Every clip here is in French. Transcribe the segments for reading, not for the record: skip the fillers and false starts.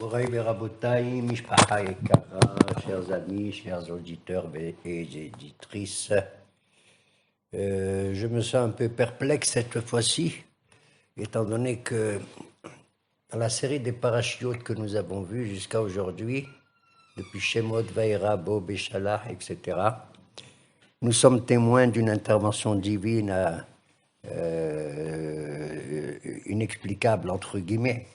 Moraï Berabotaï, Mishpacha Ekara, chers amis, chers auditeurs et éditrices, je me sens un peu perplexe cette fois-ci, étant donné que dans la série des parachutes que nous avons vus jusqu'à aujourd'hui, depuis Shemot, Vaïra, Bo, Béchalah, etc., nous sommes témoins d'une intervention divine inexplicable, entre guillemets,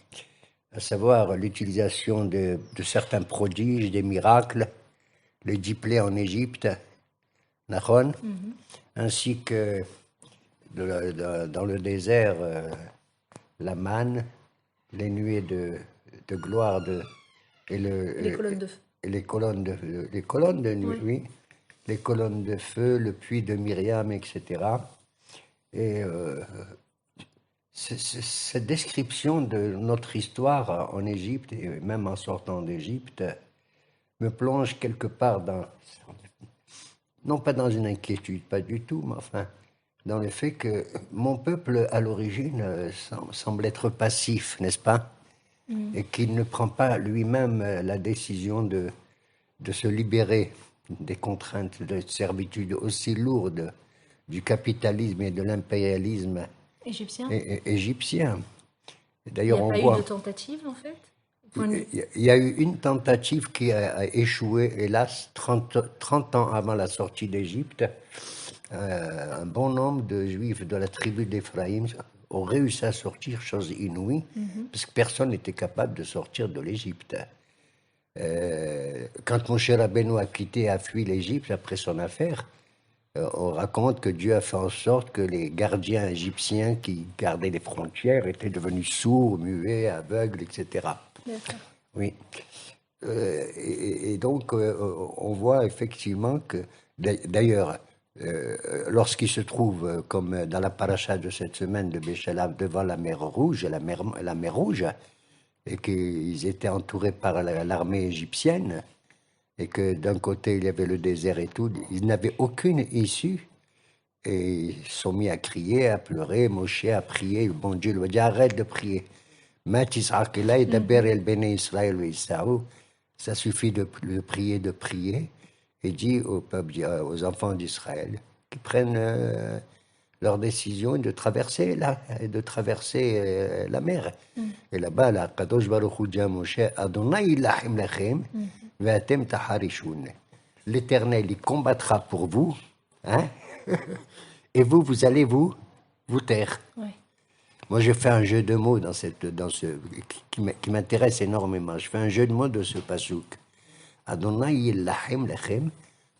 à savoir l'utilisation de certains prodiges, des miracles, le 10 plaies en Égypte, ainsi que dans le désert, la manne, les nuées de gloire et les colonnes de feu. les colonnes de nuée, oui, les colonnes de feu, le puits de Myriam, etc. Et cette description de notre histoire en Égypte, et même en sortant d'Égypte, me plonge quelque part non pas dans une inquiétude, pas du tout, mais enfin, dans le fait que mon peuple, à l'origine, semble être passif, n'est-ce pas? Et qu'il ne prend pas lui-même la décision de se libérer des contraintes de servitude aussi lourdes du capitalisme et de l'impérialisme Égyptien. égyptien. Il n'y D'ailleurs, a on pas eu de voit, tentative, en fait? il y a eu une tentative qui a échoué, hélas, 30 ans avant la sortie d'Égypte. Un bon nombre de juifs de la tribu d'Éphraïm ont réussi à sortir, chose inouïe, parce que personne n'était capable de sortir de l'Égypte. Quand Moshe Rabbeinu a quitté et a fui l'Égypte après son affaire, on raconte que Dieu a fait en sorte que les gardiens égyptiens qui gardaient les frontières étaient devenus sourds, muets, aveugles, etc. D'accord. Oui. Et donc, on voit effectivement que, d'ailleurs, lorsqu'ils se trouvent, comme dans la paracha de cette semaine de Béchala, devant la mer Rouge, la mer Rouge, et qu'ils étaient entourés par l'armée égyptienne, et que d'un côté il y avait le désert et tout, ils n'avaient aucune issue, et ils se sont mis à crier, à pleurer. Moshe a prié, bon Dieu lui a dit arrête de prier. Ça suffit de prier, et dit au peuple, aux enfants d'Israël, qu'ils prennent leur décision de traverser la mer. Et là-bas, la Kadosh Baruch Hu dit à Moshe, Adonai ilahim lechem, ve'atem taharishun. L'Éternel, il combattra pour vous, hein, et vous allez vous taire. Ouais. Moi, je fais un jeu de mots qui m'intéresse énormément. Je fais un jeu de mots de ce pasouk. Adonai yilachem lechem.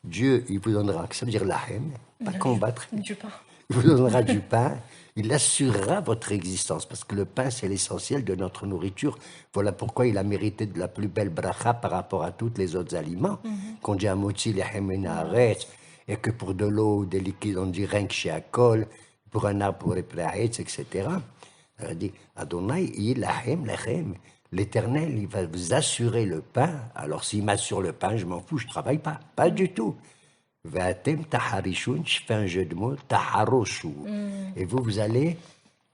Dieu, il vous donnera, ça veut dire lachem, pas combattre. Du pain. Il vous donnera du pain. Il assurera votre existence, parce que le pain, c'est l'essentiel de notre nourriture. Voilà pourquoi il a mérité de la plus belle bracha par rapport à tous les autres aliments. Qu'on dit amotzi lechem enaretz, et que pour de l'eau, des liquides, on dit rien que chez Akol, pour un arbre, pour les plaïts, etc. Elle dit, Adonai, ilachem lechem. L'Éternel, il va vous assurer le pain. Alors, s'il m'assure le pain, je m'en fous, je ne travaille pas. Pas du tout. Vatem taharishun, je fais un jeu de mots, taharoshu. Et vous allez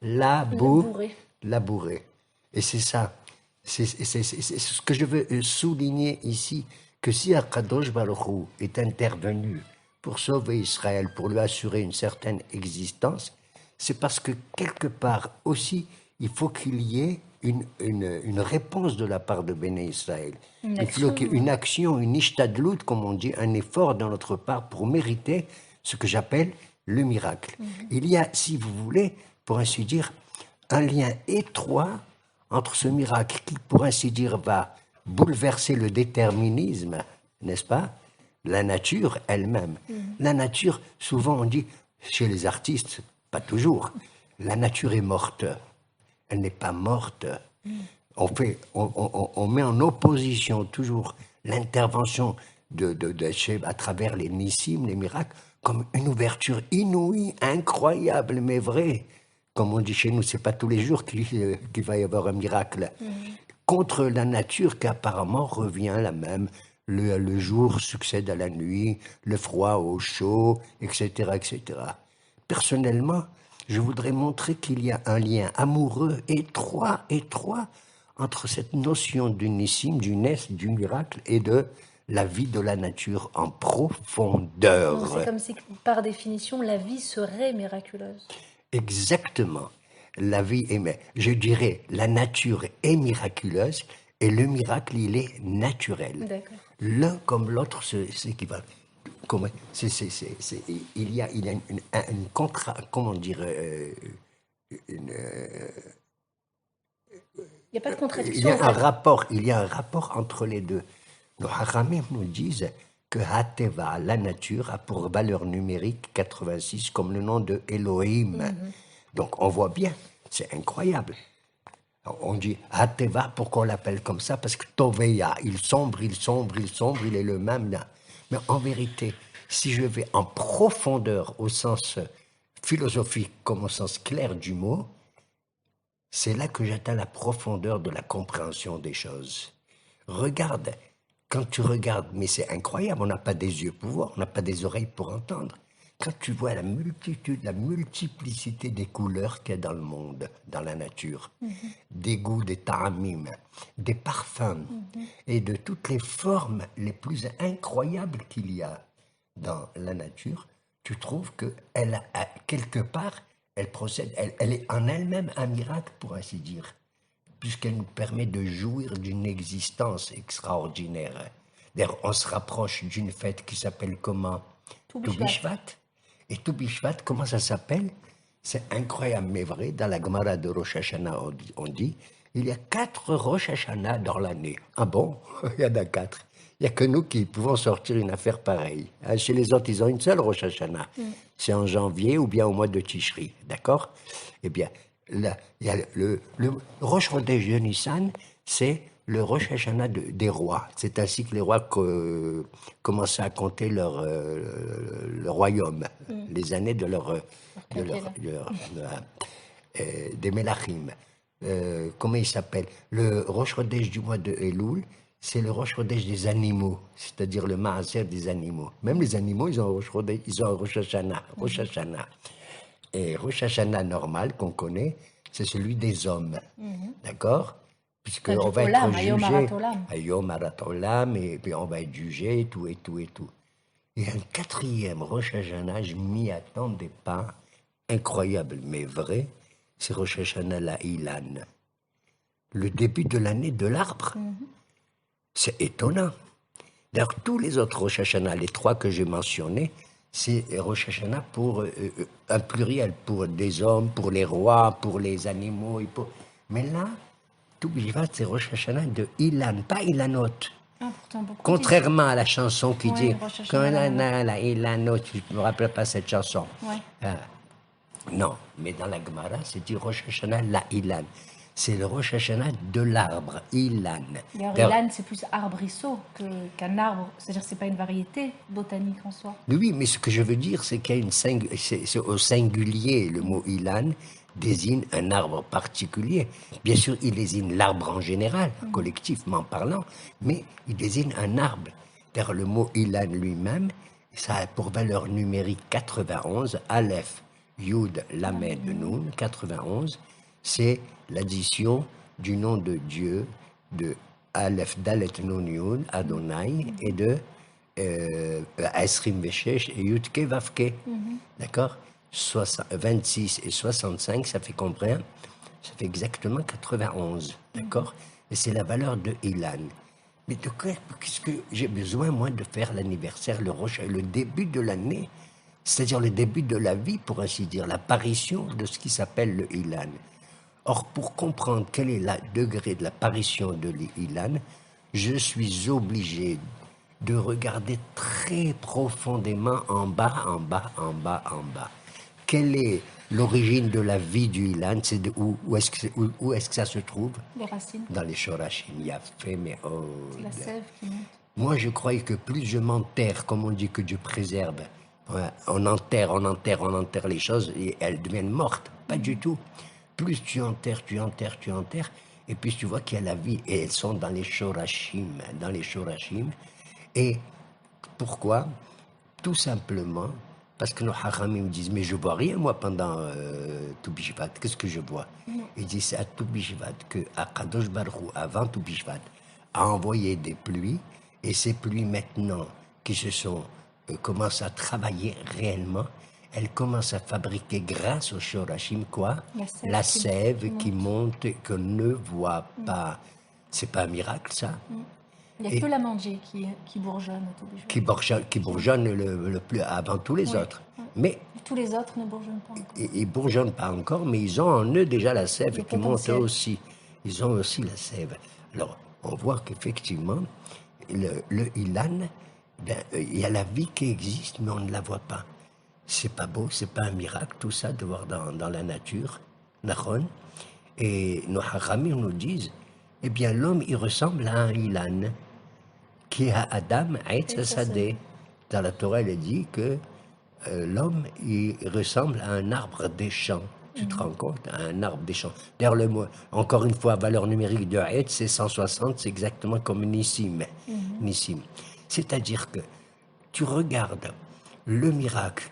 labourer. Et c'est ça. C'est ce que je veux souligner ici, que si Akadosh Baruch Hu est intervenu pour sauver Israël, pour lui assurer une certaine existence, c'est parce que quelque part aussi, il faut qu'il y ait une réponse de la part de Béné Israël. Il faut qu'il y ait une action, une ishtadlout, comme on dit, un effort de notre part pour mériter ce que j'appelle le miracle. Il y a, si vous voulez, pour ainsi dire, un lien étroit entre ce miracle qui, pour ainsi dire, va bouleverser le déterminisme, n'est-ce pas? La nature elle-même. La nature, souvent on dit, chez les artistes, pas toujours, la nature est morte. Elle n'est pas morte. On met en opposition toujours l'intervention à travers les nissim, les miracles, comme une ouverture inouïe, incroyable, mais vraie. Comme on dit chez nous, c'est pas tous les jours qu'il va y avoir un miracle. Contre la nature qui apparemment revient la même. Le jour succède à la nuit, le froid au chaud, etc., etc. Personnellement, je voudrais montrer qu'il y a un lien amoureux étroit entre cette notion d'unicime, du nest, du miracle et de la vie de la nature en profondeur. Donc c'est comme si, par définition, la vie serait miraculeuse. Exactement. La vie est, mais je dirais, la nature est miraculeuse et le miracle, il est naturel. D'accord. L'un comme l'autre s'équivalent. Il y a une contra, comment dire, Il n'y a pas de il contradiction. y a un rapport entre les deux. Les Haramim nous disent que Hateva, la nature, a pour valeur numérique 86 comme le nom de Elohim. Donc on voit bien, c'est incroyable. On dit Hateva, pourquoi on l'appelle comme ça? Parce que Toveya, il sombre, il est le même. Mais en vérité, si je vais en profondeur au sens philosophique comme au sens clair du mot, c'est là que j'atteins la profondeur de la compréhension des choses. Regarde, quand tu regardes, mais c'est incroyable, on n'a pas des yeux pour voir, on n'a pas des oreilles pour entendre. Quand tu vois la multitude, la multiplicité des couleurs qu'il y a dans le monde, dans la nature, des goûts, des ta'amim, des parfums, et de toutes les formes les plus incroyables qu'il y a dans la nature, tu trouves qu'elle, quelque part, elle procède, elle est en elle-même un miracle, pour ainsi dire, puisqu'elle nous permet de jouir d'une existence extraordinaire. D'ailleurs, on se rapproche d'une fête qui s'appelle comment? Tou Tou Bishvat. Et Tou Bishvat, comment ça s'appelle? C'est incroyable, mais vrai. Dans la Gemara de Rosh Hashanah, on dit, il y a 4 Rosh Hashanah dans l'année. Ah bon? Il y en a 4. Il n'y a que nous qui pouvons sortir une affaire pareille. Chez les autres, ils ont une seule Rosh Hashanah. C'est en janvier ou bien au mois de Tishri. D'accord? Eh bien, là, il y a le Rosh Chodesh de Nissan, c'est le Rosh Hashanah des rois. C'est ainsi que les rois commençaient à compter leur royaume, les années de des Melachim. Comment il s'appelle? Le Rosh Chodesh du mois de Elul, c'est le Rosh Chodesh des animaux, c'est-à-dire le Maaser des animaux. Même les animaux, ils ont un Rosh Chodesh, ils ont un Rosh Hashanah. Rosh Hashanah. Et Rosh Hashanah normal qu'on connaît, c'est celui des hommes. D'accord? Puisqu'on va être jugé. Ayom Arat Olam, et puis on va être jugé, et tout, et tout, et tout. Et un 4e Rosh Hashanah, je m'y attendais pas, incroyable mais vrai, c'est Rosh Hashanah la Ilan. Le début de l'année de l'arbre. C'est étonnant. D'ailleurs, tous les autres Rosh Hashanah, les 3 que j'ai mentionnés, c'est Rosh Hashanah pour un pluriel, pour des hommes, pour les rois, pour les animaux. Mais là, Tou Bishvat, c'est Rosh Hashanah de Ilan, pas Ilanot. Ah, pourtant, Contrairement à la chanson qui dit Rosh quand Hashanah, la Ilanot, je ne me rappelle pas cette chanson. Ouais. Non, mais dans la Gemara, c'est dit Rosh Hashanah la Ilan. C'est le Rosh Hashanah de l'arbre, Ilan. D'ailleurs, Ilan, c'est plus arbrisseau qu'un arbre. C'est-à-dire que ce n'est pas une variété botanique en soi. Oui, mais ce que je veux dire, c'est qu'il y a c'est au singulier, le mot Ilan désigne un arbre particulier. Bien sûr, il désigne l'arbre en général, collectivement parlant, mais il désigne un arbre. D'ailleurs, le mot Ilan lui-même, ça a pour valeur numérique 91, Aleph, Yud, Lamed, Nun, 91, c'est l'addition du nom de Dieu, de Aleph, Dalet, Nun, Yud, Adonai, et de Esrim, Veshesh et Yudke, Vavke. D'accord? 26 et 65, ça fait combien? Ça fait exactement 91. D'accord? Et c'est la valeur de Ilan. Mais de quoi, qu'est-ce que j'ai besoin, moi, de faire l'anniversaire, le début de l'année, c'est-à-dire le début de la vie, pour ainsi dire, l'apparition de ce qui s'appelle le Ilan. Or, pour comprendre quel est le degré de l'apparition de l'Ilan, je suis obligé de regarder très profondément en bas, en bas, en bas, en bas. Quelle est l'origine de la vie du Ilan? C'est où est-ce que ça se trouve? Les racines. Dans les Shorashim. Il y a fait, mais oh. C'est la sève qui monte. Moi, je croyais que plus je m'enterre, comme on dit que Dieu préserve, on enterre les choses et elles deviennent mortes. Pas du tout. Plus tu enterres, et puis tu vois qu'il y a la vie, et elles sont dans les Shorashim, Et pourquoi? Tout simplement Parce que nos haramim me disent, mais je vois rien moi pendant tout Bishvat. Qu'est-ce que je vois? Ils disent, c'est à tout Bishvat que Akadosh Baruch Hu, avant tout Bishvat, a envoyé des pluies, et ces pluies maintenant, qui se sont, commencent à travailler réellement, elles commencent à fabriquer grâce au Shorashim quoi? La sève qui monte, qu'on ne voit pas. C'est pas un miracle ça? Il n'y a que la mandjé qui bourgeonne au tout Bishvat. Qui bourgeonne le plus avant tous les autres. Mais tous les autres ne bourgeonnent pas encore. ils ne bourgeonnent pas encore, mais ils ont en eux déjà la sève qui monte aussi. Ils ont aussi la sève. Alors, on voit qu'effectivement, le Ilan, ben, il y a la vie qui existe, mais on ne la voit pas. C'est pas beau, c'est pas un miracle, tout ça, de voir dans la nature. Nahon. Et nos haramim nous disent, eh bien, l'homme, il ressemble à un Ilan, qui est à Adam, Eitz Sadeh. Dans la Torah, elle dit que l'homme, il ressemble à un arbre des champs. Tu te rends compte? À un arbre des champs. D'ailleurs, le mot, encore une fois, valeur numérique de Eitz, c'est 160, c'est exactement comme Nissim. Nissim. C'est-à-dire que tu regardes le miracle,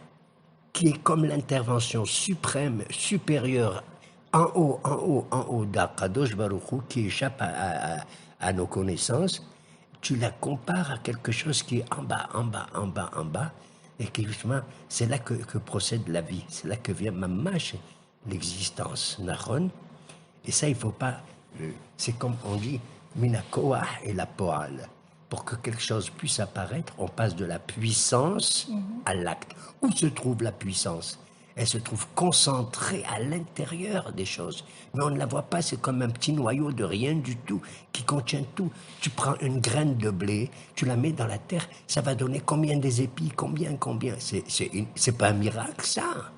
qui est comme l'intervention suprême, supérieure, en haut d'Akadosh Baruch Hu, qui échappe à nos connaissances, tu la compares à quelque chose qui est en bas, et qui justement, c'est là que procède la vie, c'est là que vient mamash l'existence, Nahon. Et ça, il ne faut pas, c'est comme on dit, minakoah et la poal. Pour que quelque chose puisse apparaître, on passe de la puissance à l'acte. Où se trouve la puissance? Elle se trouve concentrée à l'intérieur des choses. Mais on ne la voit pas, c'est comme un petit noyau de rien du tout, qui contient tout. Tu prends une graine de blé, tu la mets dans la terre, ça va donner combien des épis, combien. C'est pas un miracle, ça.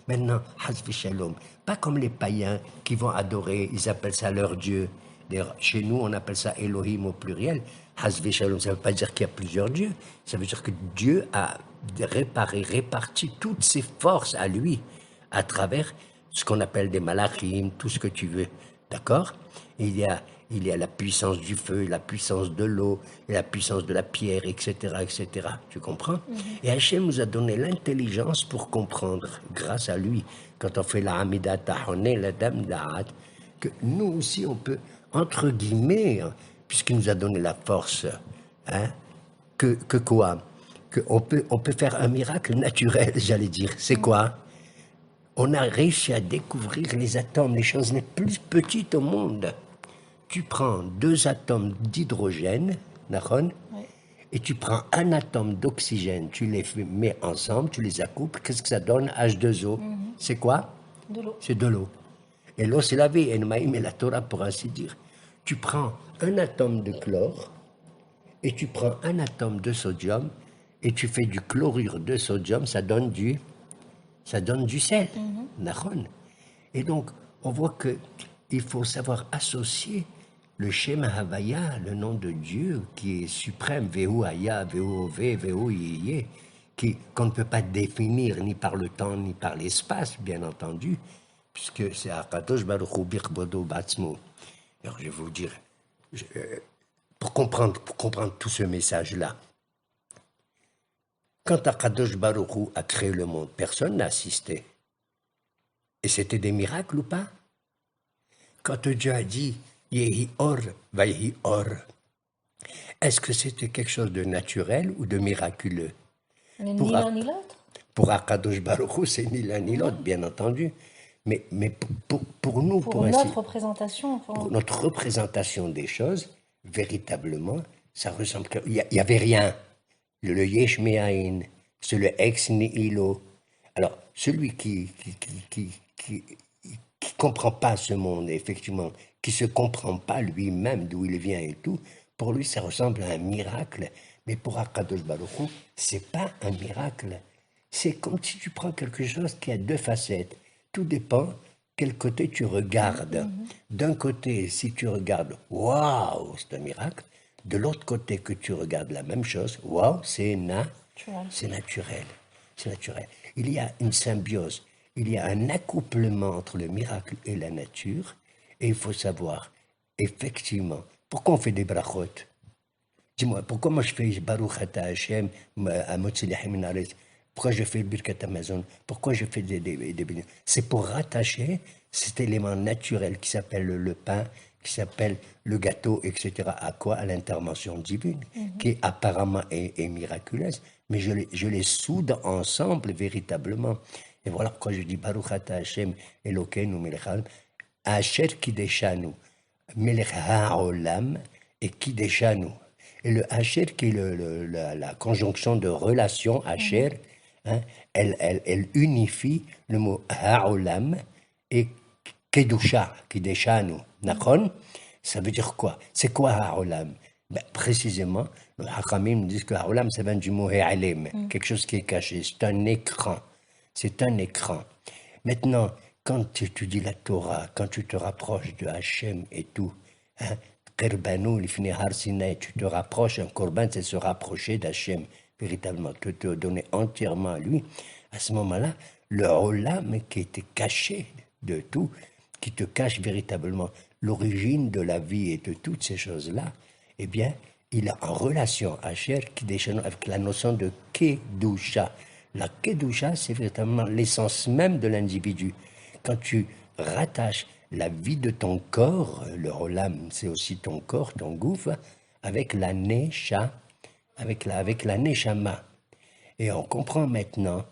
Maintenant, Hazvi Shalom, pas comme les païens qui vont adorer, ils appellent ça leur Dieu. D'ailleurs, chez nous, on appelle ça Elohim au pluriel. Hazvi Shalom, ça ne veut pas dire qu'il y a plusieurs dieux. Ça veut dire que Dieu a réparti toutes ses forces à lui à travers ce qu'on appelle des malachim, tout ce que tu veux. D'accord? Il y a la puissance du feu, la puissance de l'eau, et la puissance de la pierre, etc., etc. Tu comprends? Et Hachem nous a donné l'intelligence pour comprendre, grâce à lui, quand on fait la Hamida Tahoneh, la Dame Da'at, que nous aussi on peut, entre guillemets, puisqu'il nous a donné la force, hein, que quoi? Qu'on peut faire un miracle naturel, j'allais dire. C'est quoi? On a réussi à découvrir les atomes, les choses les plus petites au monde. Tu prends 2 atomes d'hydrogène, Nahon, et tu prends un atome d'oxygène, tu les mets ensemble, tu les accouples, qu'est-ce que ça donne? H2O. C'est quoi? De l'eau. C'est de l'eau. Et l'eau, c'est la vie, et la Torah, pour ainsi dire. Tu prends un atome de chlore, et tu prends un atome de sodium, et tu fais du chlorure de sodium, ça donne du sel, Nahon. Et donc, on voit qu'il faut savoir associer le Shem Havaya, le nom de Dieu, qui est suprême, Vehu Haya, Vehu Ove, Vehu Yeye, qu'on ne peut pas définir ni par le temps, ni par l'espace, bien entendu, puisque c'est Akadosh Baruch Hu Birkbodo Batzmo. Alors, je vais vous dire, pour comprendre tout ce message-là, quand Akadosh Baruch Hu a créé le monde, personne n'a assisté. Et c'était des miracles ou pas? Quand Dieu a dit Yehi Or, Vayehi Or, est-ce que c'était quelque chose de naturel ou de miraculeux? Ni l'un ni l'autre. Pour Akadosh Baruch Hu, c'est ni l'un ni l'autre, bien entendu. Mais pour nous, pour notre représentation. Pour notre représentation des choses, véritablement, ça ressemble. Il n'y avait rien. Le Yesh Me'ain, c'est le ex nihilo. Alors, celui qui comprend pas ce monde, effectivement, qui se comprend pas lui-même d'où il vient et tout, pour lui, ça ressemble à un miracle. Mais pour Akadosh Baruch Hu, c'est pas un miracle. C'est comme si tu prends quelque chose qui a 2 facettes. Tout dépend quel côté tu regardes. D'un côté, si tu regardes, waouh, c'est un miracle. De l'autre côté, que tu regardes la même chose, waouh, c'est naturel. C'est naturel. Il y a une symbiose, il y a un accouplement entre le miracle et la nature, et il faut savoir, effectivement, pourquoi on fait des brachot? Dis-moi, pourquoi moi je fais Baruch Ata Hashem, Amotzilachim Naretz, Pourquoi je fais le Birkat Amazon? Pourquoi je fais des... C'est pour rattacher cet élément naturel qui s'appelle le pain, qui s'appelle le gâteau, etc. À quoi? À l'intervention divine, qui apparemment est miraculeuse, mais je les soude ensemble véritablement. Et voilà pourquoi je dis Baruch Ata Hashem Elokeinu Melech Haolam, Asher Kideshanu, Melech Haolam et Kideshanu. Et le Asher qui est la conjonction de relation, Asher, hein, elle unifie le mot Haolam et Kedusha, Kideshanu. Nachon, ça veut dire quoi? C'est quoi Haolam? Ben, précisément, le Hakamim dit que Haolam, ça vient du mot Ha'alim, quelque chose qui est caché, c'est un écran. C'est un écran. Maintenant, quand tu étudies la Torah, quand tu te rapproches de Hachem et tout, hein, Kerbanu, l'ifnei har Sinai, tu te rapproches, un korban, c'est se rapprocher d'Hachem, véritablement, te donner entièrement à lui. À ce moment-là, le Olam qui était caché de tout, qui te cache véritablement l'origine de la vie et de toutes ces choses-là, eh bien, il a en relation Asher qui déchaîne avec la notion de Kedusha. La Kedusha, c'est véritablement l'essence même de l'individu. Quand tu rattaches la vie de ton corps, le Olam, c'est aussi ton corps, ton gouffre, avec la Nesha, avec la Neshama. Et on comprend maintenant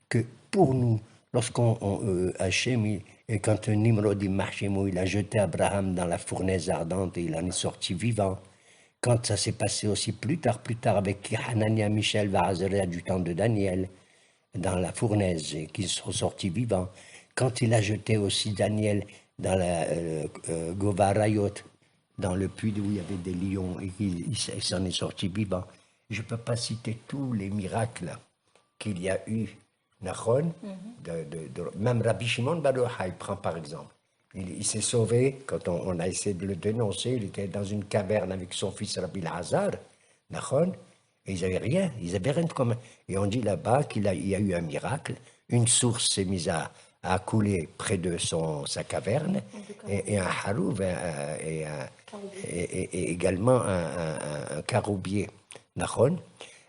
que pour nous, lorsqu'on Hachem, et quand Nimrod il a jeté Abraham dans la fournaise ardente et il en est sorti vivant, quand ça s'est passé aussi plus tard avec Hanania, Michel, Vahazeria du temps de Daniel, dans la fournaise, et qu'ils sont sortis vivants, quand il a jeté aussi Daniel dans la Govarayot, dans le puits où il y avait des lions, et qu'il s'en est sorti vivant. Je ne peux pas citer tous les miracles qu'il y a eu, Nachon, même Rabbi Shimon Bar Yochai prend par exemple. Il s'est sauvé quand on a essayé de le dénoncer. Il était dans une caverne avec son fils Rabbi Lazar, Nachon, et ils n'avaient rien de commun. Et on dit là-bas qu'il y a eu un miracle. Une source s'est mise à couler près de sa caverne, et un harouv, et également un caroubier, Nachon.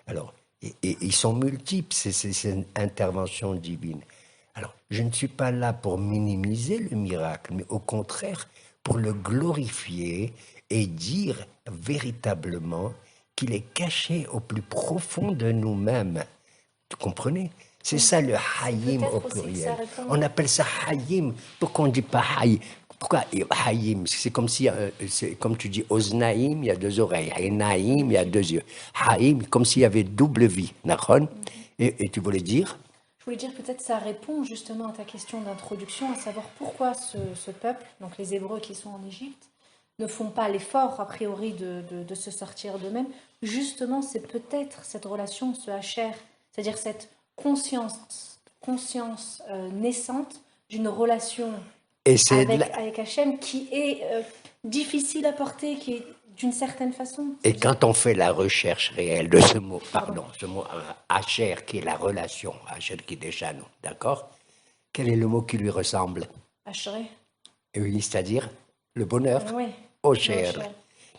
Alors, et ils sont multiples, ces interventions divines. Alors, je ne suis pas là pour minimiser le miracle, mais au contraire, pour le glorifier et dire véritablement qu'il est caché au plus profond de nous-mêmes. Vous comprenez? C'est ça le hayim au pluriel. On appelle ça hayim. Pourquoi on ne dit pas hayim? Pourquoi hayim? C'est comme si, comme tu dis, oznaïm, il y a deux oreilles. Enaïm, il y a deux yeux. Hayim, comme s'il y avait double vie. Et tu voulais dire? Je voulais dire peut-être ça répond justement à ta question d'introduction, à savoir pourquoi ce peuple, donc les Hébreux qui sont en Égypte, ne font pas l'effort a priori de se sortir d'eux-mêmes. Justement, c'est peut-être cette relation, ce hacher, c'est-à-dire cette conscience naissante d'une relation avec Hachem qui est difficile à porter, qui est d'une certaine façon. Et quand on fait la recherche réelle de ce mot, ce mot Hacher, qui est la relation, Hacher qui déchane, d'accord? Quel est le mot qui lui ressemble? Hacheré. Oui, c'est-à-dire le bonheur. Oui. Ocher.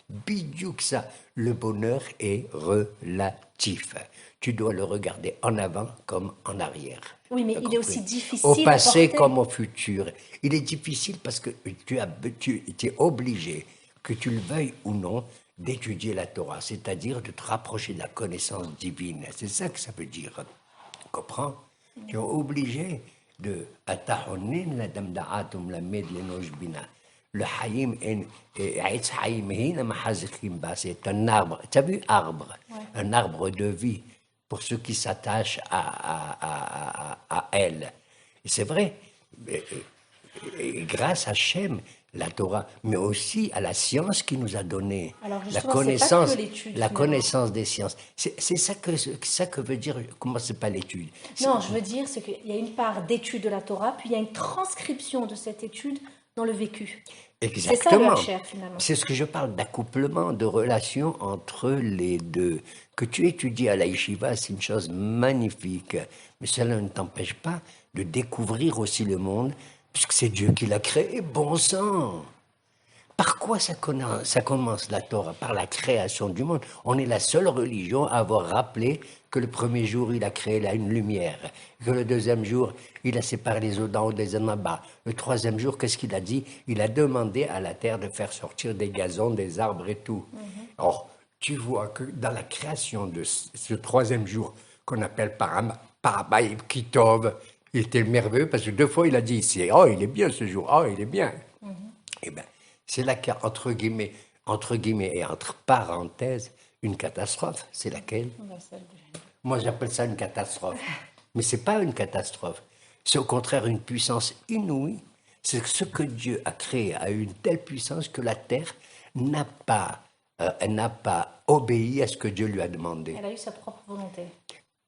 Bidiouk ça, le bonheur est relatif. Tu dois le regarder en avant comme en arrière. Oui, mais il est aussi difficile au passé à porter. comme au futur. Il est difficile parce que tu es obligé, que tu le veuilles ou non, d'étudier la Torah, c'est-à-dire de te rapprocher de la connaissance divine. C'est ça que ça veut dire. Tu comprends? Tu es obligé de atahonin la damda'atum la med l'enoshbina. Le haïm c'est un arbre. Tu as vu arbre? Ouais. Un arbre de vie pour ceux qui s'attachent à elle. Et c'est vrai. Et grâce à Hachem, la Torah, mais aussi à la science qui nous a donné la connaissance des sciences. C'est ça que veut dire, comment c'est pas l'étude? Non, je veux dire, c'est qu'il y a une part d'étude de la Torah, puis il y a une transcription de cette étude dans le vécu. Exactement. C'est ça le finalement. C'est ce que je parle d'accouplement, de relation entre les deux. Que tu étudies à la yeshiva, c'est une chose magnifique, mais cela ne t'empêche pas de découvrir aussi le monde, puisque c'est Dieu qui l'a créé, bon sang. Par quoi ça commence la Torah? Par la création du monde. On est la seule religion à avoir rappelé que le premier jour, il a créé là une lumière, que le deuxième jour, il a séparé les eaux d'en haut des en bas. Le troisième jour, qu'est-ce qu'il a dit? Il a demandé à la terre de faire sortir des gazons, des arbres et tout. Or, tu vois que dans la création de ce troisième jour, qu'on appelle Parabaï Kitov, il était merveilleux parce que 2 fois, il a dit ici, oh, il est bien ce jour, oh, il est bien. Eh bien, c'est là qu'il y a entre guillemets et entre parenthèses, une catastrophe. C'est laquelle? Moi, j'appelle ça une catastrophe. Mais ce n'est pas une catastrophe. C'est au contraire une puissance inouïe. C'est ce que Dieu a créé à une telle puissance que la terre n'a pas obéi à ce que Dieu lui a demandé. Elle a eu sa propre volonté.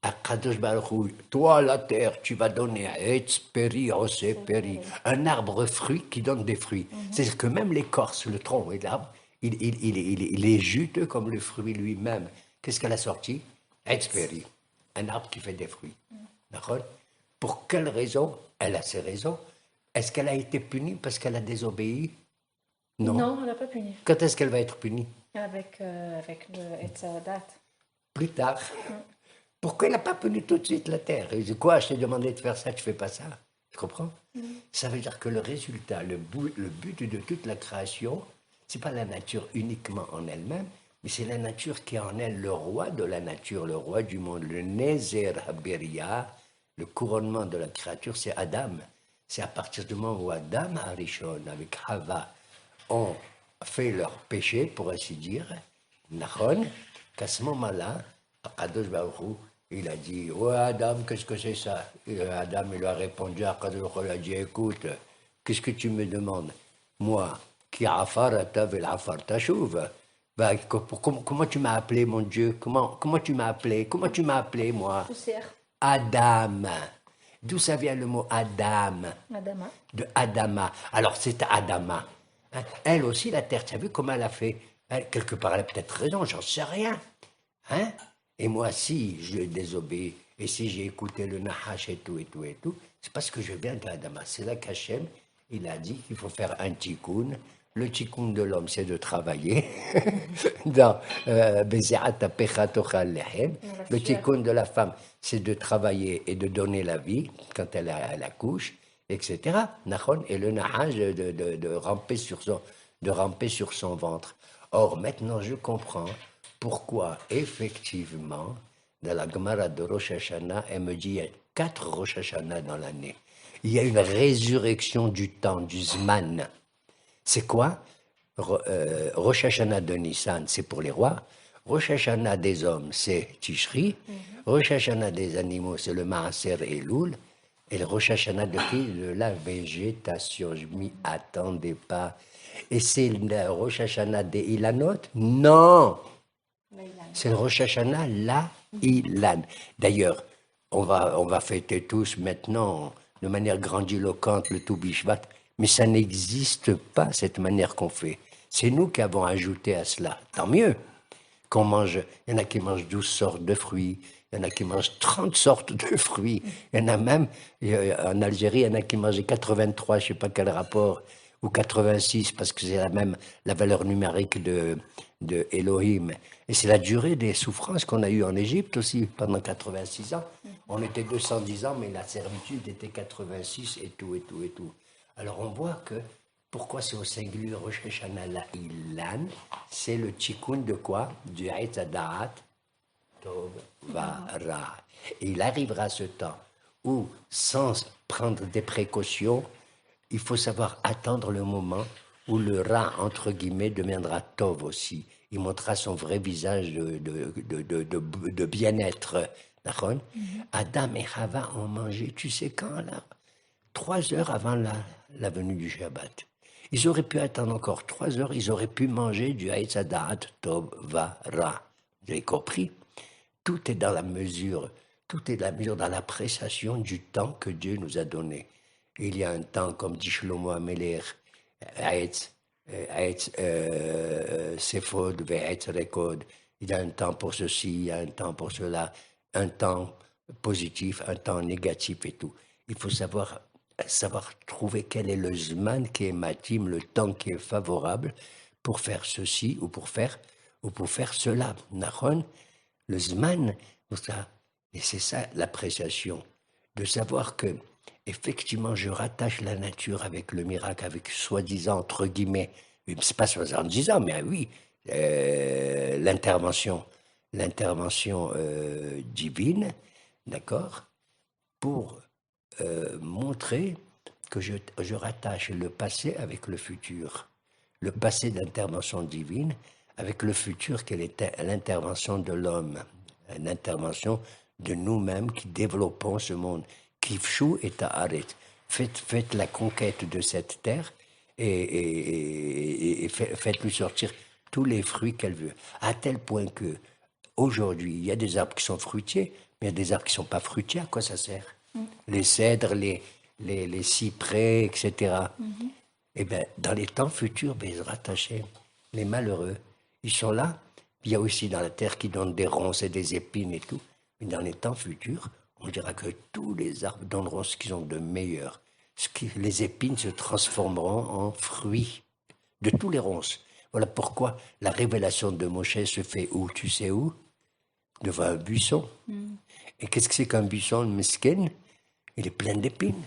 Akadosh Baruch Hu, toi la terre, tu vas donner à Etz Peri, Osé Peri, un arbre fruit qui donne des fruits. C'est-à-dire que même l'écorce, le tronc et l'arbre, il est juteux comme le fruit lui-même. Qu'est-ce qu'elle a sorti? Etz Peri, un arbre qui fait des fruits. D'accord? Pour quelle raison? Elle a ses raisons. Est-ce qu'elle a été punie parce qu'elle a désobéi? Non. Non, elle n'a pas puni. Quand est-ce qu'elle va être punie? Avec le Etzadat. Plus tard. Pourquoi il n'a pas puni tout de suite la terre? Il dit quoi? Je t'ai demandé de faire ça, tu fais pas ça. Tu comprends? Ça veut dire que le résultat, le but de toute la création, c'est pas la nature uniquement en elle-même, mais c'est la nature qui est en elle, le roi de la nature, le roi du monde, le Nezer Haberia, le couronnement de la créature, c'est Adam. C'est à partir du moment où Adam Arishon, avec Hava, ont fait leur péché, pour ainsi dire, Nachon, qu'à ce moment-là, Akadosh Baruch Hu, il a dit, ouais Adam, qu'est-ce que c'est ça? Et Adam, il lui a répondu, Akadosh Baruch Hu, il a dit, écoute, qu'est-ce que tu me demandes? Moi, qui afar atav el afar tashuv. Comment tu m'as appelé, mon Dieu? Comment tu m'as appelé? Comment tu m'as appelé, moi? Poussière. Adam. D'où ça vient le mot Adam? Adama. De Adama. Alors, c'est Adama. Hein? Elle aussi, la terre, tu as vu comment elle a fait? Quelque part, elle a peut-être raison, j'en sais rien. Hein? Et moi, si je désobéis, et si j'ai écouté le Nahash et tout, c'est parce que je viens d'Adama. C'est là qu'Hachem, il a dit qu'il faut faire un tikkun. Le tikkun de l'homme, c'est de travailler. Dans Bezerat Apecha Tochal Lehem. Le tikkun de la femme, c'est de travailler et de donner la vie quand elle accouche, etc. Nachon, et le Nahash de ramper sur son ventre. Or, maintenant, je comprends pourquoi, effectivement, dans la Gemara de Rosh Hashanah, elle me dit il y a 4 Rosh Hashanah dans l'année. Il y a une résurrection du temps, du Zman. C'est quoi? Rosh Hashanah de Nissan, c'est pour les rois. Rosh Hashanah des hommes, c'est Tishri. Rosh Hashanah des animaux, c'est le Maaser Elul. Et le Rosh Hashanah de qui? De la végétation. Je m'y attendais pas. Et c'est le Rosh Hashanah des Ilanot? Non! C'est le Rosh Hashanah, la Ilan. D'ailleurs, on va fêter tous maintenant, de manière grandiloquente, le Tou Bishvat, mais ça n'existe pas, cette manière qu'on fait. C'est nous qui avons ajouté à cela. Tant mieux qu'on mange. Il y en a qui mangent 12 sortes de fruits, il y en a qui mangent 30 sortes de fruits. Il y en a même, en Algérie, il y en a qui mangent 83, je ne sais pas quel rapport, ou 86, parce que c'est la valeur numérique de Elohim. Et c'est la durée des souffrances qu'on a eues en Égypte aussi, pendant 86 ans. On était 210 ans, mais la servitude était 86 et tout. Alors on voit que, pourquoi c'est au singulier Rosh Hashanah la Ilan, c'est le tikkun de quoi? Du Eitz Hadaat Tov Va Ra. Et il arrivera ce temps où, sans prendre des précautions, il faut savoir attendre le moment où le Ra, entre guillemets, deviendra Tov aussi. Il montrera son vrai visage de bien-être. D'accord? Adam et Hava ont mangé, tu sais quand là? 3 heures avant la venue du Shabbat. Ils auraient pu attendre encore 3 heures, ils auraient pu manger du Eitz Hadaat Tov Va Ra. Vous avez compris? Tout est dans la mesure, dans l'appréciation du temps que Dieu nous a donné. Il y a un temps, comme dit Shlomo Ameler, Eitz Sephod ve'Eitz Rekod. Il y a un temps pour ceci, il y a un temps pour cela, un temps positif, un temps négatif et tout. Il faut savoir savoir trouver quel est le zman qui est matim, le temps qui est favorable pour faire ceci ou pour faire cela. Nahon, le zman, et c'est ça l'appréciation, de savoir que effectivement je rattache la nature avec le miracle, avec soi-disant, entre guillemets, c'est pas soi-disant, mais oui, l'intervention divine, d'accord, pour montrer que je rattache le passé avec le futur, le passé d'intervention divine avec le futur quelle est l'intervention de l'homme, l'intervention de nous-mêmes qui développons ce monde. Kifchou et ta'aret. Faites la conquête de cette terre et faites-lui sortir tous les fruits qu'elle veut. À tel point que aujourd'hui, il y a des arbres qui sont fruitiers, mais il y a des arbres qui ne sont pas fruitiers. À quoi ça sert? Les cèdres, les cyprès, etc. Eh bien, dans les temps futurs, Bezrat Hachem, les malheureux, ils sont là. Il y a aussi dans la terre qui donne des ronces et des épines et tout. Mais dans les temps futurs, on dira que tous les arbres donneront ce qu'ils ont de meilleur. Les épines se transformeront en fruits de tous les ronces. Voilà pourquoi la révélation de Moshe se fait où? Tu sais où? Devant un buisson. Et qu'est-ce que c'est qu'un buisson, le mesquin? Il est plein d'épines.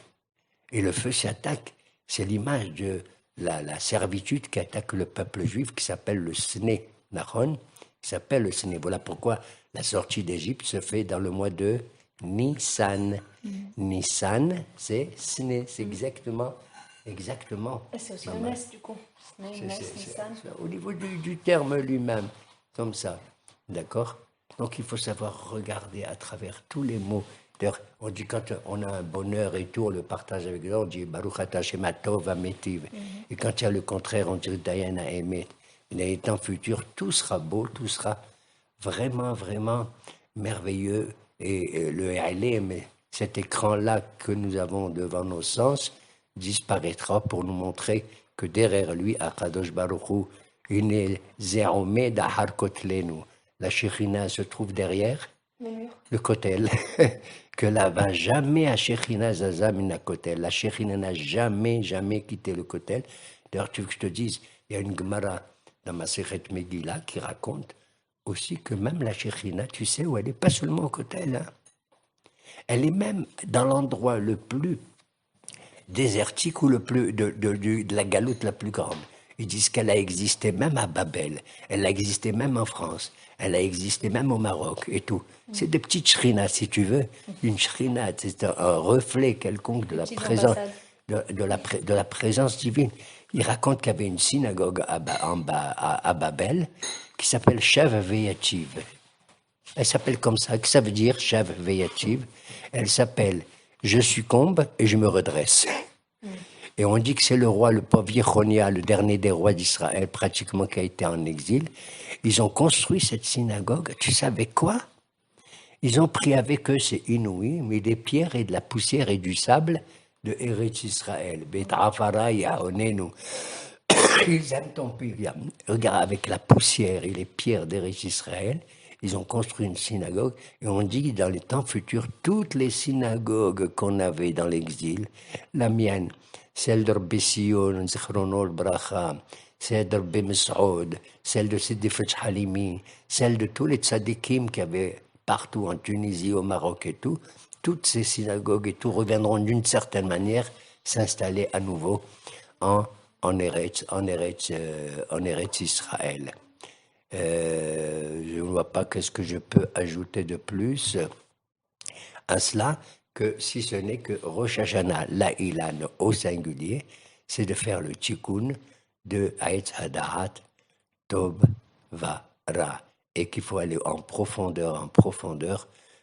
Et le feu s'attaque. C'est l'image de la servitude qui attaque le peuple juif qui s'appelle le Sné, Nahon, qui s'appelle le Sné. Voilà pourquoi la sortie d'Égypte se fait dans le mois de Nissan. Nissan, c'est Sné, c'est exactement. Et c'est aussi un S du coup. Nissan. Au niveau du terme lui-même, comme ça. D'accord? Donc il faut savoir regarder à travers tous les mots. D'ailleurs, on dit quand on a un bonheur et tout, on le partage avec les gens, on dit Baruch Ata Shem Tov Ametiv. Et quand il y a le contraire, on dit Dayana Emet. Et dans les temps futurs, tout sera beau, tout sera vraiment, vraiment merveilleux. Et le Halem, cet écran-là que nous avons devant nos sens, disparaîtra pour nous montrer que derrière lui, Akadosh Baruch Hu, il est Zéomé Dahar Kotlenu. La Shekhinah se trouve derrière le Kotel. Que là va jamais à Shekhinah Zazamina Kotel. La Shekhinah n'a jamais, jamais quitté le Kotel. D'ailleurs, tu veux que je te dise, il y a une Gemara dans ma Sechet Megillah qui raconte aussi que même la Shekhinah, tu sais où elle est, pas seulement au Kotel. Hein. Elle est même dans l'endroit le plus désertique ou le plus de la galoute la plus grande. Ils disent qu'elle a existé même à Babel, elle a existé même en France, elle a existé même au Maroc et tout. C'est des petites shrinas, si tu veux. Une shrina, c'est un reflet quelconque de la présence, de la présence divine. Il raconte qu'il y avait une synagogue à Babel qui s'appelle Shav Veyativ. Elle s'appelle comme ça, que ça veut dire Shav Veyativ. Elle s'appelle Je succombe et je me redresse. Et on dit que c'est le roi, le pauvre Yechonia, le dernier des rois d'Israël, pratiquement qui a été en exil. Ils ont construit cette synagogue. Tu savais quoi? Ils ont pris avec eux, c'est inouï, mais des pierres et de la poussière et du sable de Eretz Israël. Bet Afara Yaonenu. Ils aiment ton pays. Regarde, avec la poussière et les pierres d'Eretz Israël, ils ont construit une synagogue. Et on dit dans les temps futurs, toutes les synagogues qu'on avait dans l'exil, la mienne, celle de Rabbi Sion, Zichronol Bracha, celle de Rabbi Mesoud, celle de Sidi Fetch Halimi, celle de tous les tzadikim qu'il y avait partout en Tunisie, au Maroc et tout, toutes ces synagogues et tout reviendront d'une certaine manière s'installer à nouveau en Eretz Israël. Je ne vois pas qu'est-ce que je peux ajouter de plus à cela, que si ce n'est que Rosh Hashanah, la Ilan au singulier, c'est de faire le tikkun de Haetz Hadarat, Tob, Va, Ra, et qu'il faut aller en profondeur,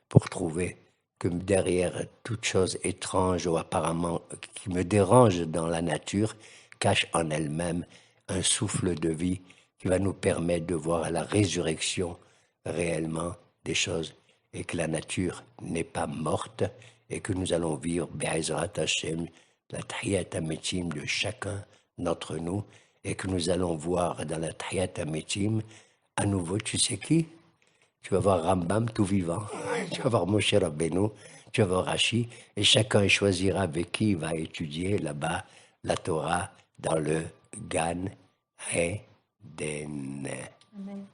pour trouver que derrière toute chose étrange ou apparemment qui me dérange dans la nature, cache en elle-même un souffle de vie qui va nous permettre de voir la résurrection réellement des choses et que la nature n'est pas morte et que nous allons vivre Be'ezrat Hashem, la Tahiyat HaMetim de chacun d'entre nous et que nous allons voir dans la Tahiyat HaMetim à nouveau, tu sais qui? Tu vas voir Rambam tout vivant, tu vas voir Moshe Rabbeinu, tu vas voir Rashi, et chacun choisira avec qui il va étudier là-bas la Torah dans le Gan Eden. Amen.